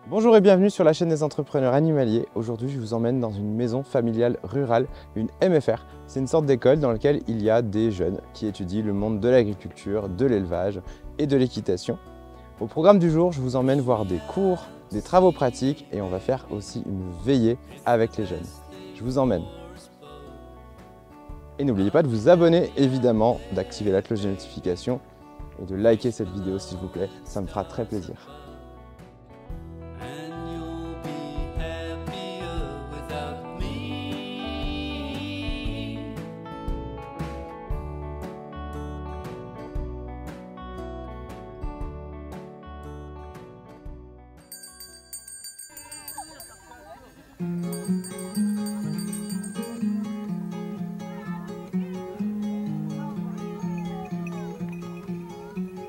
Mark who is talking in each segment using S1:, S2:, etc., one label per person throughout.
S1: Bonjour et bienvenue sur la chaîne des entrepreneurs animaliers. Aujourd'hui, je vous emmène dans une maison familiale rurale, une MFR. C'est une sorte d'école dans laquelle il y a des jeunes qui étudient le monde de l'agriculture, de l'élevage et de l'équitation. Au programme du jour, je vous emmène voir des cours, des travaux pratiques et on va faire aussi une veillée avec les jeunes. Je vous emmène. Et n'oubliez pas de vous abonner évidemment, d'activer la cloche de notification et de liker cette vidéo s'il vous plaît, ça me fera très plaisir.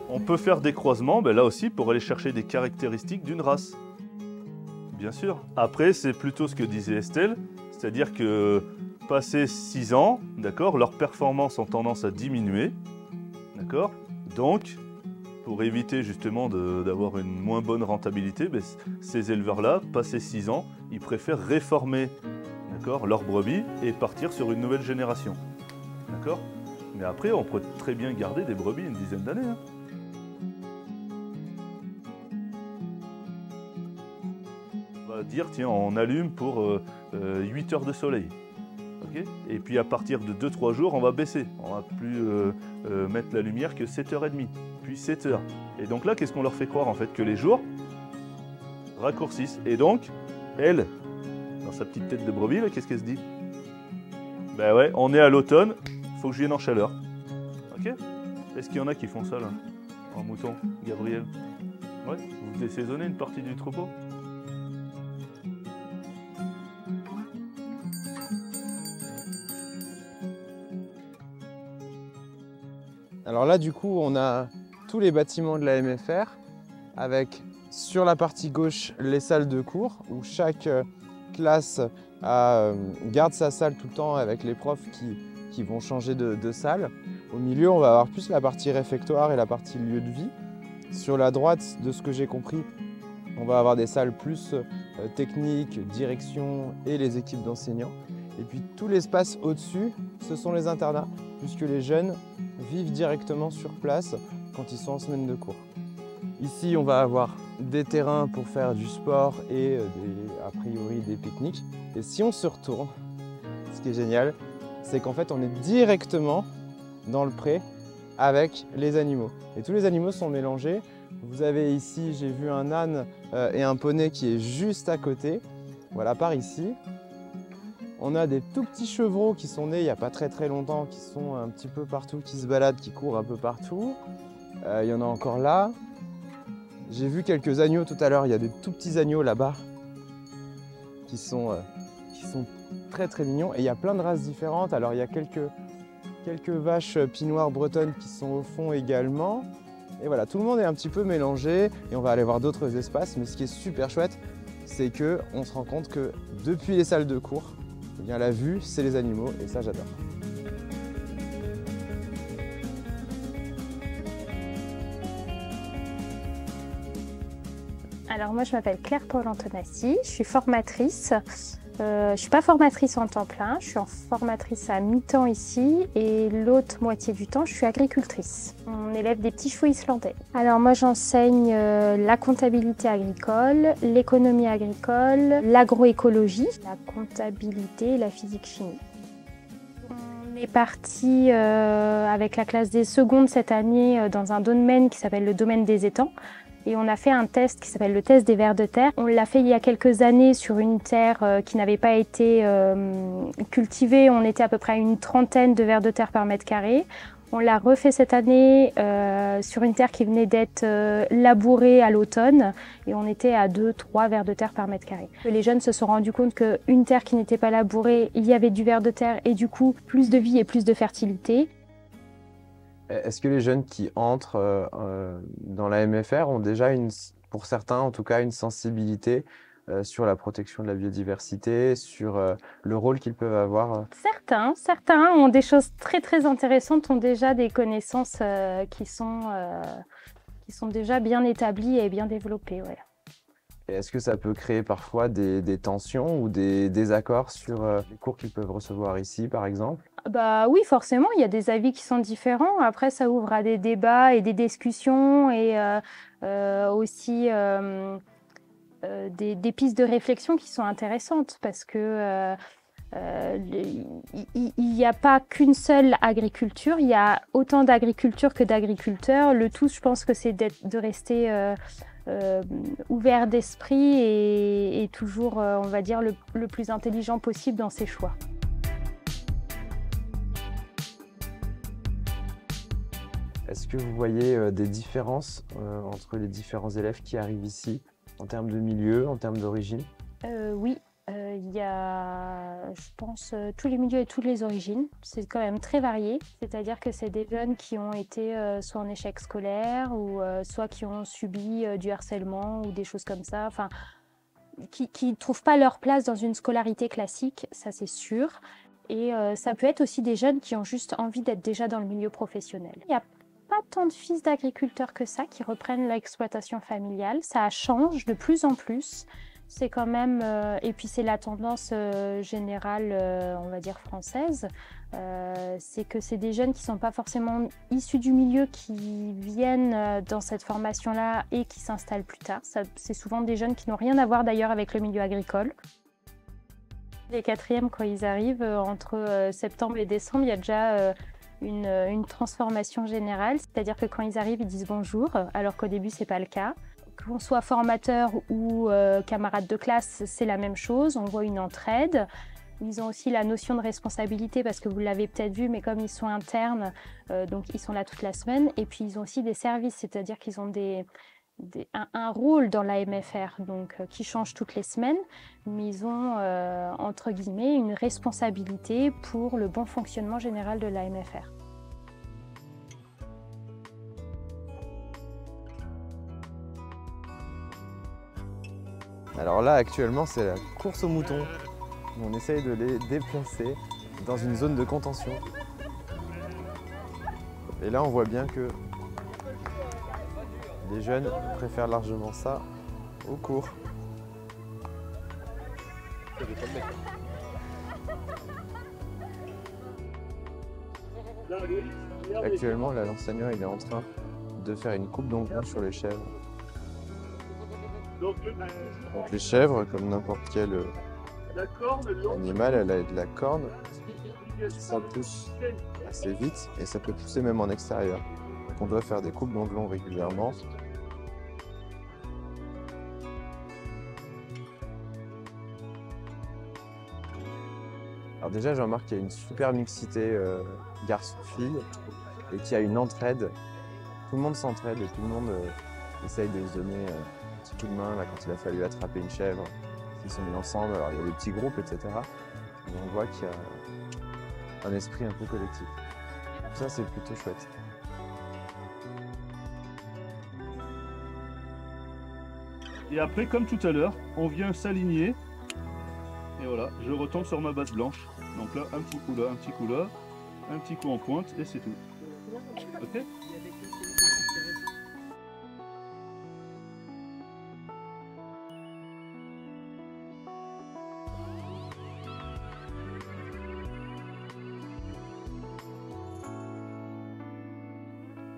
S2: On peut faire des croisements, là aussi, pour aller chercher des caractéristiques d'une race. Bien sûr. Après, c'est plutôt ce que disait Estelle, c'est-à-dire que passé 6 ans, d'accord, leurs performances ont tendance à diminuer, d'accord. Donc, pour éviter justement d'avoir une moins bonne rentabilité, ces éleveurs-là, passé 6 ans, ils préfèrent réformer, d'accord, leurs brebis et partir sur une nouvelle génération, d'accord. Mais après, on peut très bien garder des brebis une dizaine d'années. Hein. On va dire, tiens, on allume pour 8 heures de soleil. Okay, et puis à partir de 2-3 jours, on va baisser. On va plus mettre la lumière que 7h30, puis 7h. Et donc là, qu'est-ce qu'on leur fait croire en fait? Que les jours raccourcissent. Et donc, elle, dans sa petite tête de brebis, qu'est-ce qu'elle se dit? Ben ouais, on est à l'automne, faut que je vienne en chaleur. Ok? Est-ce qu'il y en a qui font ça là? En mouton, Gabriel? Ouais, vous désaisonnez une partie du troupeau?
S1: Alors là, du coup, on a tous les bâtiments de la MFR avec sur la partie gauche les salles de cours où chaque classe garde sa salle tout le temps avec les profs qui vont changer de salle. Au milieu, on va avoir plus la partie réfectoire et la partie lieu de vie. Sur la droite, de ce que j'ai compris, on va avoir des salles plus techniques, direction et les équipes d'enseignants. Et puis tout l'espace au-dessus, ce sont les internats, puisque les jeunes vivent directement sur place quand ils sont en semaine de cours. Ici, on va avoir des terrains pour faire du sport et a priori des pique-niques. Et si on se retourne, ce qui est génial, c'est qu'en fait, on est directement dans le pré avec les animaux. Et tous les animaux sont mélangés. Vous avez ici, j'ai vu un âne et un poney qui est juste à côté. Voilà, par ici. On a des tout petits chevreaux qui sont nés il n'y a pas très longtemps, qui sont un petit peu partout, qui se baladent, qui courent un peu partout. Il y en a encore là. J'ai vu quelques agneaux tout à l'heure, il y a des tout petits agneaux là-bas qui sont très mignons. Et il y a plein de races différentes. Alors il y a quelques vaches pinoires bretonnes qui sont au fond également. Et voilà, tout le monde est un petit peu mélangé et on va aller voir d'autres espaces. Mais ce qui est super chouette, c'est qu'on se rend compte que depuis les salles de cours, eh bien, la vue, c'est les animaux et ça, j'adore.
S3: Alors moi, je m'appelle Claire-Paul Antonassi, je suis formatrice. Je ne suis pas formatrice en temps plein, je suis formatrice à mi-temps ici et l'autre moitié du temps, je suis agricultrice. On élève des petits chevaux islandais. Alors moi, j'enseigne la comptabilité agricole, l'économie agricole, l'agroécologie, la comptabilité et la physique-chimie. On est parti avec la classe des secondes cette année dans un domaine qui s'appelle le domaine des étangs. Et on a fait un test qui s'appelle le test des vers de terre. On l'a fait il y a quelques années sur une terre qui n'avait pas été cultivée. On était à peu près à une trentaine de vers de terre par mètre carré. On l'a refait cette année sur une terre qui venait d'être labourée à l'automne et on était à 2-3 vers de terre par mètre carré. Les jeunes se sont rendus compte qu'une terre qui n'était pas labourée, il y avait du ver de terre et du coup plus de vie et plus de fertilité.
S1: Est-ce que les jeunes qui entrent dans la MFR ont déjà, pour certains en tout cas, une sensibilité sur la protection de la biodiversité, sur le rôle qu'ils peuvent avoir?
S3: Certains ont des choses très intéressantes, ont déjà des connaissances qui sont déjà bien établies et bien développées. Ouais.
S1: Et est-ce que ça peut créer parfois des tensions ou des désaccords sur les cours qu'ils peuvent recevoir ici, par exemple?
S3: Bah oui, forcément, il y a des avis qui sont différents. Après, ça ouvre à des débats et des discussions et aussi des pistes de réflexion qui sont intéressantes parce que il n'y a pas qu'une seule agriculture, il y a autant d'agriculture que d'agriculteurs. Le tout, je pense que c'est de rester ouvert d'esprit et toujours, on va dire, le plus intelligent possible dans ses choix.
S1: Est-ce que vous voyez des différences entre les différents élèves qui arrivent ici, en termes de milieu, en termes d'origine?
S3: Oui, il y a, je pense, tous les milieux et toutes les origines. C'est quand même très varié, c'est-à-dire que c'est des jeunes qui ont été soit en échec scolaire ou soit qui ont subi du harcèlement ou des choses comme ça, enfin, qui ne trouvent pas leur place dans une scolarité classique, ça c'est sûr. Et ça peut être aussi des jeunes qui ont juste envie d'être déjà dans le milieu professionnel. Il n'y a pas tant de fils d'agriculteurs que ça qui reprennent l'exploitation familiale, ça change de plus en plus. C'est quand même, et puis c'est la tendance générale, on va dire française, c'est que c'est des jeunes qui ne sont pas forcément issus du milieu qui viennent dans cette formation-là et qui s'installent plus tard. C'est souvent des jeunes qui n'ont rien à voir d'ailleurs avec le milieu agricole. Les quatrièmes, quand ils arrivent, entre septembre et décembre, il y a déjà une transformation générale, c'est-à-dire que quand ils arrivent, ils disent bonjour, alors qu'au début, ce n'est pas le cas. Qu'on soit formateur ou camarade de classe, c'est la même chose, on voit une entraide. Ils ont aussi la notion de responsabilité parce que vous l'avez peut-être vu, mais comme ils sont internes, donc ils sont là toute la semaine. Et puis ils ont aussi des services, c'est-à-dire qu'ils ont un rôle dans la MFR, donc qui change toutes les semaines, mais ils ont, entre guillemets, une responsabilité pour le bon fonctionnement général de la MFR.
S1: Alors là, actuellement, c'est la course aux moutons. On essaye de les déplacer dans une zone de contention. Et là, on voit bien que les jeunes préfèrent largement ça aux cours. Actuellement, là, l'enseignant il est en train de faire une coupe d'ongles sur les chèvres. Donc les chèvres, comme n'importe quel animal, elle a de la corne, ça pousse assez vite et ça peut pousser même en extérieur. Donc on doit faire des coupes d'ongles régulièrement. Alors déjà, je remarque qu'il y a une super mixité garçon-fille et qu'il y a une entraide. Tout le monde s'entraide et tout le monde essaye de se donner un petit coup de main là, quand il a fallu attraper une chèvre. Ils sont mis ensemble, alors il y a des petits groupes, etc. Et on voit qu'il y a un esprit un peu collectif. Ça, c'est plutôt chouette.
S2: Et après, comme tout à l'heure, on vient s'aligner. Et voilà, je retombe sur ma base blanche. Donc là, un petit coup là, un petit coup là, un petit coup en pointe et c'est tout. Ok ?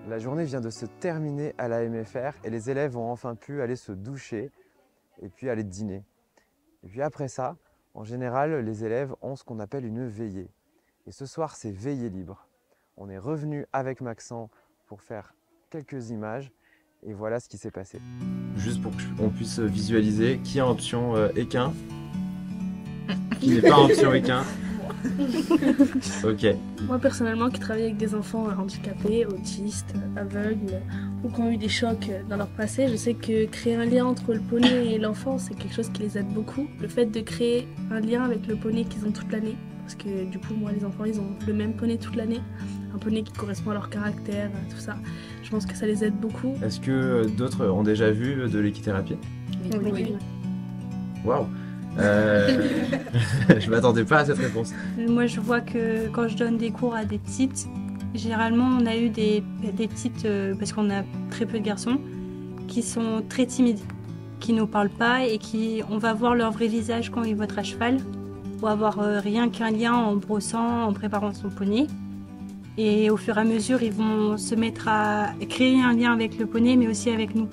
S1: La journée vient de se terminer à la MFR et les élèves ont enfin pu aller se doucher et puis aller dîner. Et puis après ça, en général, les élèves ont ce qu'on appelle une veillée. Et ce soir, c'est veillée libre. On est revenu avec Maxent pour faire quelques images et voilà ce qui s'est passé. Juste pour qu'on puisse visualiser qui est en option équin, qui n'est pas en option équin. Ok.
S4: Moi personnellement qui travaille avec des enfants handicapés, autistes, aveugles ou qui ont eu des chocs dans leur passé, je sais que créer un lien entre le poney et l'enfant c'est quelque chose qui les aide beaucoup. Le fait de créer un lien avec le poney qu'ils ont toute l'année, parce que du coup moi les enfants ils ont le même poney toute l'année, un poney qui correspond à leur caractère, tout ça, je pense que ça les aide beaucoup.
S1: Est-ce que d'autres ont déjà vu de l'équithérapie?
S4: Oui.
S1: Waouh. Je m'attendais pas à cette réponse.
S5: Moi, je vois que quand je donne des cours à des petites, généralement, on a eu des petites, parce qu'on a très peu de garçons, qui sont très timides. qui nous parlent pas et on va voir leur vrai visage quand ils vont être à cheval, ou avoir rien qu'un lien en brossant, en préparant son poney. Et au fur et à mesure, ils vont se mettre à créer un lien avec le poney, mais aussi avec nous.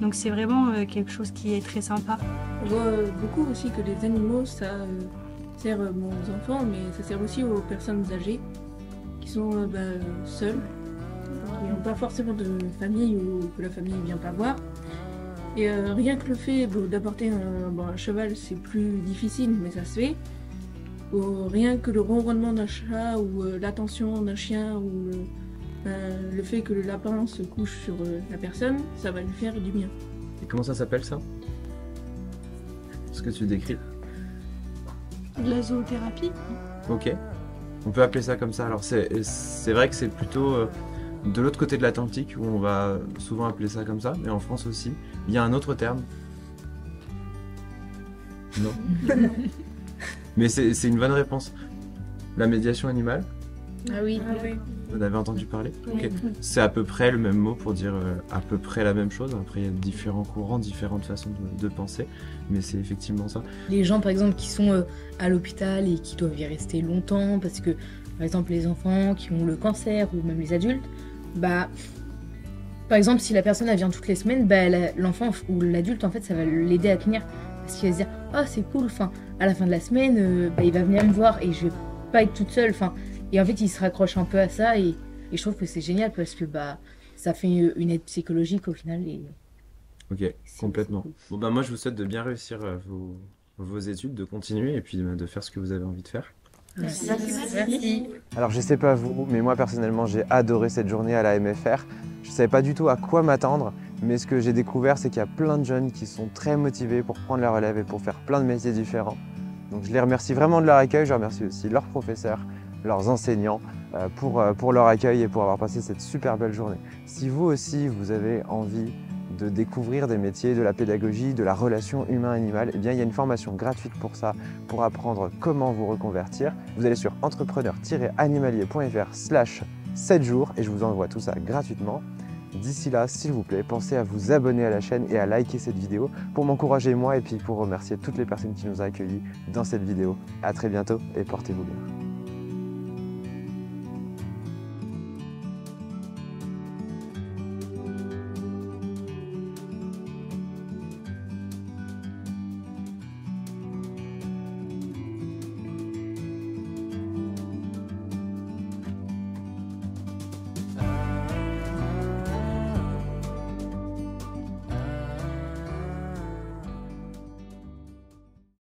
S5: Donc c'est vraiment quelque chose qui est très sympa.
S4: On voit beaucoup aussi que les animaux, ça sert aux enfants, mais ça sert aussi aux personnes âgées qui sont seules, qui n'ont pas forcément de famille ou que la famille ne vient pas voir. Et rien que le fait d'apporter un cheval, c'est plus difficile, mais ça se fait. Ou rien que le ronronnement d'un chat ou l'attention d'un chien ou le fait que le lapin se couche sur la personne, ça va lui faire du bien.
S6: Et comment ça s'appelle ça? Ce que tu décris?
S5: La zoothérapie.
S6: Ok. On peut appeler ça comme ça. Alors c'est vrai que c'est plutôt de l'autre côté de l'Atlantique où on va souvent appeler ça comme ça, mais en France aussi. Il y a un autre terme. Non. Mais c'est une bonne réponse. La médiation animale,
S4: Ah oui.
S6: vous en avez entendu parler? Ok. C'est à peu près le même mot pour dire à peu près la même chose. Après, il y a différents courants, différentes façons de penser, mais c'est effectivement ça.
S7: Les gens, par exemple, qui sont à l'hôpital et qui doivent y rester longtemps, parce que, par exemple, les enfants qui ont le cancer ou même les adultes, par exemple, si la personne elle vient toutes les semaines, l'enfant ou l'adulte, en fait, ça va l'aider à tenir. Parce qu'il va se dire, oh, c'est cool, enfin, à la fin de la semaine, il va venir me voir et je vais pas être toute seule, enfin. Et en fait, il se raccroche un peu à ça et je trouve que c'est génial parce que ça fait une aide psychologique au final.
S6: Ok, complètement. Cool. Bon, moi, je vous souhaite de bien réussir vos études, de continuer et puis de faire ce que vous avez envie de faire.
S7: Merci. Merci.
S1: Alors je sais pas vous, mais moi personnellement j'ai adoré cette journée à la MFR. Je savais pas du tout à quoi m'attendre, mais ce que j'ai découvert c'est qu'il y a plein de jeunes qui sont très motivés pour prendre la relève et pour faire plein de métiers différents. Donc je les remercie vraiment de leur accueil, je remercie aussi leurs professeurs, leurs enseignants pour leur accueil et pour avoir passé cette super belle journée. Si vous aussi vous avez envie de découvrir des métiers, de la pédagogie, de la relation humain-animal, eh bien il y a une formation gratuite pour ça, pour apprendre comment vous reconvertir. Vous allez sur entrepreneur-animalier.fr/7 jours et je vous envoie tout ça gratuitement. D'ici là, s'il vous plaît, pensez à vous abonner à la chaîne et à liker cette vidéo pour m'encourager moi et puis pour remercier toutes les personnes qui nous ont accueillis dans cette vidéo. À très bientôt et portez-vous bien.